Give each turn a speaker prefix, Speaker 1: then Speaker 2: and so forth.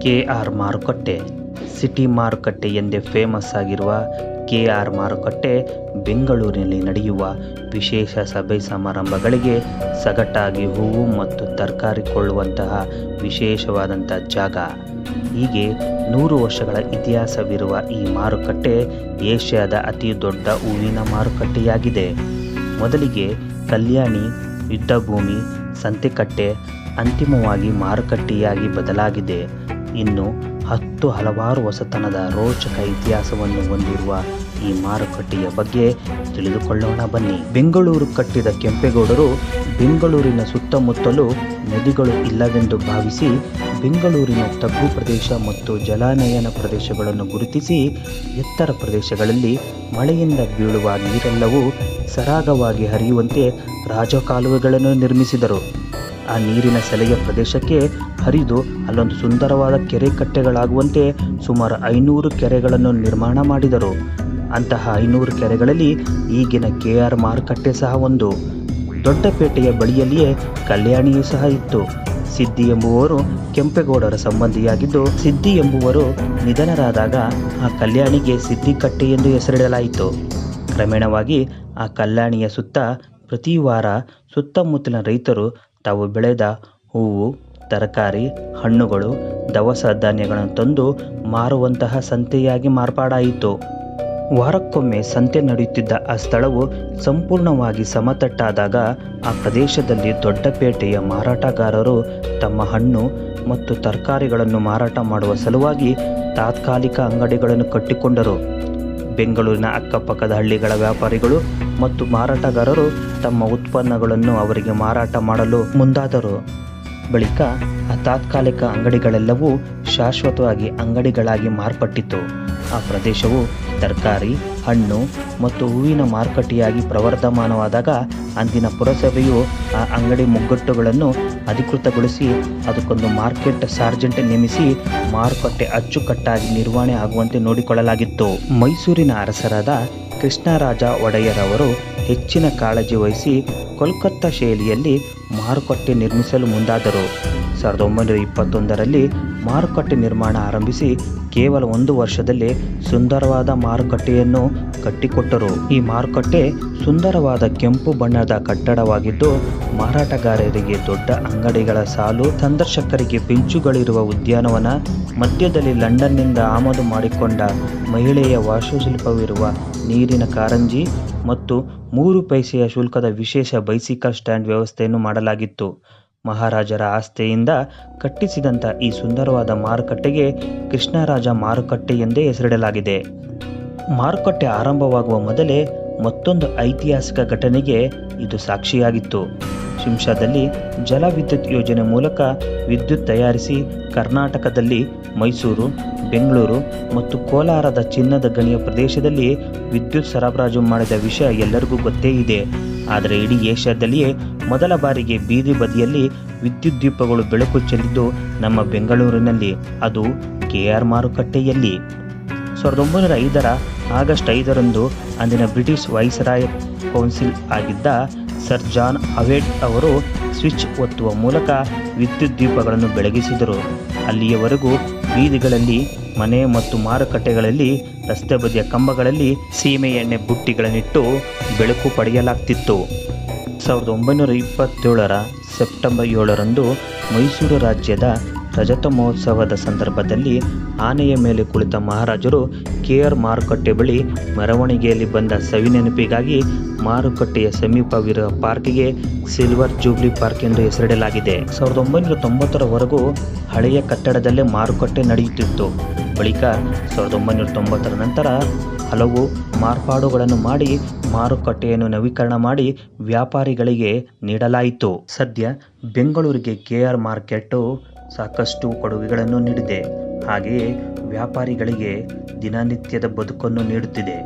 Speaker 1: K R ಮಾರುಕಟ್ಟೆ city ಮಾರುಕಟ್ಟೆ ಎಂದೇ ಫೇಮಸ್ ಆಗಿರುವ ಕೆಆರ್ ಮಾರುಕಟ್ಟೆ ಬೆಂಗಳೂರಿನಲ್ಲಿ ನಡೆಯುವ ವಿಶೇಷ ಸಭೆ ಸಮಾರಂಭಗಳಿಗೆ ಸಗಟಾಗಿ ಹೂವು ಮತ್ತು ತರಕಾರಿ ಕೊಳ್ಳುವಂತಹ ವಿಶೇಷವಾದಂಥ ಜಾಗ. ಹೀಗೆ 100 ವರ್ಷಗಳ ಇತಿಹಾಸವಿರುವ ಈ ಮಾರುಕಟ್ಟೆ ಏಷ್ಯಾದ ಅತಿ ದೊಡ್ಡ ಹೂವಿನ ಮಾರುಕಟ್ಟೆಯಾಗಿದೆ. ಮೊದಲಿಗೆ ಕಲ್ಯಾಣಿ, ಯುದ್ಧಭೂಮಿ, ಸಂತೆಕಟ್ಟೆ, ಅಂತಿಮವಾಗಿ ಮಾರುಕಟ್ಟೆಯಾಗಿ ಬದಲಾಗಿದೆ. ಇನ್ನು ಹಲವಾರು ಹೊಸತನದ ರೋಚಕ ಇತಿಹಾಸವನ್ನು ಹೊಂದಿರುವ ಈ ಮಾರುಕಟ್ಟೆಯ ಬಗ್ಗೆ ತಿಳಿದುಕೊಳ್ಳೋಣ ಬನ್ನಿ. ಬೆಂಗಳೂರು ಕಟ್ಟಿದ ಕೆಂಪೇಗೌಡರು ಬೆಂಗಳೂರಿನ ಸುತ್ತಮುತ್ತಲೂ ನದಿಗಳು ಇಲ್ಲವೆಂದು ಭಾವಿಸಿ ಬೆಂಗಳೂರಿನ ತಗ್ಗು ಪ್ರದೇಶ ಮತ್ತು ಜಲಾನಯನ ಪ್ರದೇಶಗಳನ್ನು ಗುರುತಿಸಿ ಎತ್ತರ ಪ್ರದೇಶಗಳಲ್ಲಿ ಮಳೆಯಿಂದ ಬೀಳುವ ನೀರೆಲ್ಲವೂ ಸರಾಗವಾಗಿ ಹರಿಯುವಂತೆ ರಾಜಕಾಲುವೆಗಳನ್ನು ನಿರ್ಮಿಸಿದರು. ಆ ನೀರಿನ ಸೆಲೆಯ ಪ್ರದೇಶಕ್ಕೆ ಹರಿದು ಅಲ್ಲೊಂದು ಸುಂದರವಾದ ಕೆರೆ ಕಟ್ಟೆಗಳಾಗುವಂತೆ ಸುಮಾರು 500 ಕೆರೆಗಳನ್ನು ನಿರ್ಮಾಣ ಮಾಡಿದರು. ಅಂತಹ 500 ಕೆರೆಗಳಲ್ಲಿ ಈಗಿನ ಕೆಆರ್ ಮಾರುಕಟ್ಟೆ ಸಹ ಒಂದು. ದೊಡ್ಡಪೇಟೆಯ ಬಳಿಯಲ್ಲಿಯೇ ಕಲ್ಯಾಣಿಯೂ ಸಹ ಇತ್ತು. ಸಿದ್ದಿ ಎಂಬುವವರು ಕೆಂಪೇಗೌಡರ ಸಂಬಂಧಿಯಾಗಿದ್ದು, ಸಿದ್ದಿ ಎಂಬುವರು ನಿಧನರಾದಾಗ ಆ ಕಲ್ಯಾಣಿಗೆ ಸಿದ್ದಿಕಟ್ಟೆ ಎಂದು ಹೆಸರಿಡಲಾಯಿತು. ಕ್ರಮೇಣವಾಗಿ ಆ ಕಲ್ಯಾಣಿಯ ಸುತ್ತ ಪ್ರತಿ ವಾರ ಸುತ್ತಮುತ್ತಲಿನ ರೈತರು ತಾವು ಬೆಳೆದ ಹೂವು, ತರಕಾರಿ, ಹಣ್ಣುಗಳು, ದವಸ ಧಾನ್ಯಗಳನ್ನು ತಂದು ಮಾರುವಂತಹ ಸಂತೆಯಾಗಿ ಮಾರ್ಪಾಡಾಯಿತು. ವಾರಕ್ಕೊಮ್ಮೆ ಸಂತೆ ನಡೆಯುತ್ತಿದ್ದ ಆ ಸ್ಥಳವು ಸಂಪೂರ್ಣವಾಗಿ ಸಮತಟ್ಟಾದಾಗ ಆ ಪ್ರದೇಶದಲ್ಲಿ ದೊಡ್ಡಪೇಟೆಯ ಮಾರಾಟಗಾರರು ತಮ್ಮ ಹಣ್ಣು ಮತ್ತು ತರಕಾರಿಗಳನ್ನು ಮಾರಾಟ ಮಾಡುವ ಸಲುವಾಗಿ ತಾತ್ಕಾಲಿಕ ಅಂಗಡಿಗಳನ್ನು ಕಟ್ಟಿಕೊಂಡರು. ಬೆಂಗಳೂರಿನ ಅಕ್ಕಪಕ್ಕದ ಹಳ್ಳಿಗಳ ವ್ಯಾಪಾರಿಗಳು ಮತ್ತು ಮಾರಾಟಗಾರರು ತಮ್ಮ ಉತ್ಪನ್ನಗಳನ್ನು ಅವರಿಗೆ ಮಾರಾಟ ಮಾಡಲು ಮುಂದಾದರು. ಬಳಿಕ ಆ ತಾತ್ಕಾಲಿಕ ಅಂಗಡಿಗಳೆಲ್ಲವೂ ಶಾಶ್ವತವಾಗಿ ಅಂಗಡಿಗಳಾಗಿ ಮಾರ್ಪಟ್ಟಿತು. ಆ ಪ್ರದೇಶವು ತರಕಾರಿ, ಹಣ್ಣು ಮತ್ತು ಹೂವಿನ ಮಾರುಕಟ್ಟೆಯಾಗಿ ಪ್ರವರ್ಧಮಾನವಾದಾಗ ಅಂದಿನ ಪುರಸಭೆಯು ಆ ಅಂಗಡಿ ಮುಗ್ಗಟ್ಟುಗಳನ್ನು ಅಧಿಕೃತಗೊಳಿಸಿ ಅದಕ್ಕೊಂದು ಮಾರ್ಕೆಟ್ ಸಾರ್ಜೆಂಟ್ ನೇಮಿಸಿ ಮಾರುಕಟ್ಟೆ ಅಚ್ಚುಕಟ್ಟಾಗಿ ನಿರ್ವಹಣೆ ಆಗುವಂತೆ ನೋಡಿಕೊಳ್ಳಲಾಗಿತ್ತು. ಮೈಸೂರಿನ ಅರಸರಾದ ಕೃಷ್ಣರಾಜ ಒಡೆಯರ್ ಅವರು ಹೆಚ್ಚಿನ ಕಾಳಜಿ ವಹಿಸಿ ಕೋಲ್ಕತ್ತಾ ಶೈಲಿಯಲ್ಲಿ ಮಾರುಕಟ್ಟೆ ನಿರ್ಮಿಸಲು ಮುಂದಾದರು. 1921ರಲ್ಲಿ ಮಾರುಕಟ್ಟೆ ನಿರ್ಮಾಣ ಆರಂಭಿಸಿ ಕೇವಲ 1 ವರ್ಷದಲ್ಲಿ ಸುಂದರವಾದ ಮಾರುಕಟ್ಟೆಯನ್ನು ಕಟ್ಟಿಕೊಟ್ಟರು. ಈ ಮಾರುಕಟ್ಟೆ ಸುಂದರವಾದ ಕೆಂಪು ಬಣ್ಣದ ಕಟ್ಟಡವಾಗಿದ್ದು, ಮಾರಾಟಗಾರರಿಗೆ ದೊಡ್ಡ ಅಂಗಡಿಗಳ ಸಾಲು, ಸಂದರ್ಶಕರಿಗೆ ಬೆಂಚುಗಳಿರುವ ಉದ್ಯಾನವನ, ಮಧ್ಯದಲ್ಲಿ ಲಂಡನ್ನಿಂದ ಆಮದು ಮಾಡಿಕೊಂಡ ಮಹಿಳೆಯ ವಾಸ್ತುಶಿಲ್ಪವಿರುವ ನೀರಿನ ಕಾರಂಜಿ ಮತ್ತು 3 ಪೈಸೆಯ ಶುಲ್ಕದ ವಿಶೇಷ ಬೈಸಿಕಲ್ ಸ್ಟ್ಯಾಂಡ್ ವ್ಯವಸ್ಥೆಯನ್ನು ಮಾಡಲಾಗಿತ್ತು. ಮಹಾರಾಜರ ಆಸ್ತಿಯಿಂದ ಕಟ್ಟಿಸಿದಂಥ ಈ ಸುಂದರವಾದ ಮಾರುಕಟ್ಟೆಗೆ ಕೃಷ್ಣರಾಜ ಮಾರುಕಟ್ಟೆ ಎಂದೇ ಹೆಸರಿಡಲಾಗಿದೆ. ಮಾರುಕಟ್ಟೆ ಆರಂಭವಾಗುವ ಮೊದಲೇ ಮತ್ತೊಂದು ಐತಿಹಾಸಿಕ ಘಟನೆಗೆ ಇದು ಸಾಕ್ಷಿಯಾಗಿತ್ತು. ಶಿಂಷಾದಲ್ಲಿ ಜಲವಿದ್ಯುತ್ ಯೋಜನೆ ಮೂಲಕ ವಿದ್ಯುತ್ ತಯಾರಿಸಿ ಕರ್ನಾಟಕದಲ್ಲಿ ಮೈಸೂರು, ಬೆಂಗಳೂರು ಮತ್ತು ಕೋಲಾರದ ಚಿನ್ನದ ಗಣಿಯ ಪ್ರದೇಶದಲ್ಲಿ ವಿದ್ಯುತ್ ಸರಬರಾಜು ಮಾಡಿದ ವಿಷಯ ಎಲ್ಲರಿಗೂ ಗೊತ್ತೇ ಇದೆ. ಆದರೆ ಇಡೀ ಏಷ್ಯಾದಲ್ಲಿಯೇ ಮೊದಲ ಬಾರಿಗೆ ಬೀದಿ ಬದಿಯಲ್ಲಿ ವಿದ್ಯುತ್ ದೀಪಗಳು ಬೆಳಕು ಚೆಲ್ಲಿದ್ದು ನಮ್ಮ ಬೆಂಗಳೂರಿನಲ್ಲಿ, ಅದು ಕೆಆರ್ ಮಾರುಕಟ್ಟೆಯಲ್ಲಿ. 1905ರ ಆಗಸ್ಟ್ 5ರಂದು ಅಂದಿನ ಬ್ರಿಟಿಷ್ ವೈಸ್ರಾಯ್ ಕೌನ್ಸಿಲ್ ಆಗಿದ್ದ ಸರ್ ಜಾನ್ ಹವೇರ್ಡ್ ಅವರು ಸ್ವಿಚ್ ಒತ್ತುವ ಮೂಲಕ ವಿದ್ಯುತ್ ದೀಪಗಳನ್ನು ಬೆಳಗಿಸಿದರು. ಅಲ್ಲಿಯವರೆಗೂ ಬೀದಿಗಳಲ್ಲಿ, ಮನೆ ಮತ್ತು ಮಾರುಕಟ್ಟೆಗಳಲ್ಲಿ, ರಸ್ತೆ ಬದಿಯ ಕಂಬಗಳಲ್ಲಿ ಸೀಮೆ ಎಣ್ಣೆ ಬುಟ್ಟಿಗಳನ್ನಿಟ್ಟು ಬೆಳಕು ಪಡೆಯಲಾಗ್ತಿತ್ತು. 1927ರ ಸೆಪ್ಟೆಂಬರ್ 7ರಂದು ಮೈಸೂರು ರಾಜ್ಯದ ರಜತ ಮಹೋತ್ಸವದ ಸಂದರ್ಭದಲ್ಲಿ ಆನೆಯ ಮೇಲೆ ಕುಳಿತ ಮಹಾರಾಜರು ಕೆಆರ್ ಮಾರುಕಟ್ಟೆ ಬಳಿ ಮೆರವಣಿಗೆಯಲ್ಲಿ ಬಂದ ಸವಿನೆನಪಿಗಾಗಿ ಮಾರುಕಟ್ಟೆಯ ಸಮೀಪವಿರುವ ಪಾರ್ಕಿಗೆ ಸಿಲ್ವರ್ ಜೂಬ್ಲಿ ಪಾರ್ಕ್ ಎಂದು ಹೆಸರಿಡಲಾಗಿದೆ. 1990ರವರೆಗೂ ಹಳೆಯ ಕಟ್ಟಡದಲ್ಲೇ ಮಾರುಕಟ್ಟೆ ನಡೆಯುತ್ತಿತ್ತು. ಬಳಿಕ 1990ರ ನಂತರ ಹಲವು ಮಾರ್ಪಾಡುಗಳನ್ನು ಮಾಡಿ ಮಾರುಕಟ್ಟೆಯನ್ನು ನವೀಕರಣ ಮಾಡಿ ವ್ಯಾಪಾರಿಗಳಿಗೆ ನೀಡಲಾಯಿತು. ಸದ್ಯ ಬೆಂಗಳೂರಿಗೆ ಕೆಆರ್ ಮಾರ್ಕೆಟು ಸಾಕಷ್ಟು ಕೊಡುಗೆಗಳನ್ನು ನೀಡಿದೆ. ಹಾಗೆಯೇ ವ್ಯಾಪಾರಿಗಳಿಗೆ ದಿನನಿತ್ಯದ ಬದುಕನ್ನು ನೀಡುತ್ತಿದೆ.